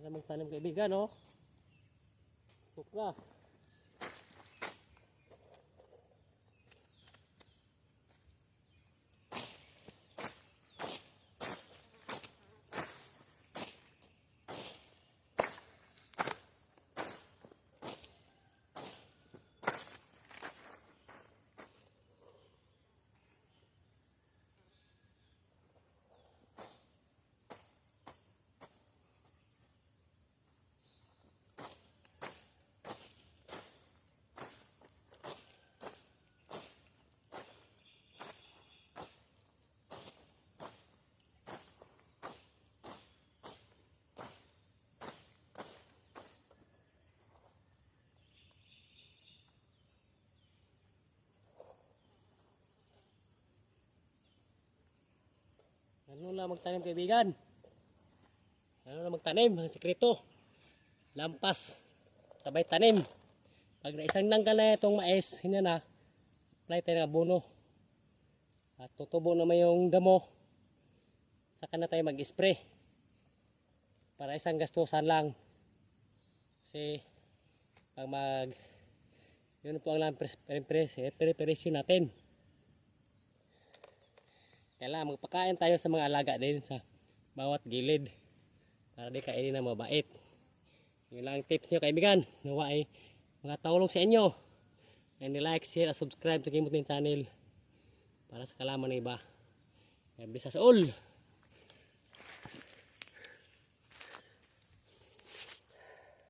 Para magtanim kaibigan, no? Tukla. Ano lang magtanim kaibigan? Ano lang magtanim? Ang sekreto. Lampas. Sabay tanim. Pag naisang nanggal na itong mais, hindi na. Apply tayo ng abono. At tutubo naman yung damo. Saka na tayo mag-spray. Para isang gastusan lang. Kasi pag yun po ang lang preparation natin. Kailangan magpakain tayo sa mga alaga din sa bawat gilid para di kainin na mabait. Yun lang tips nyo kaibigan. Nawa ay makatulong sa inyo. And like, share, at subscribe sa Kimutin channel para sa kalaman ng iba. Bisa sa all.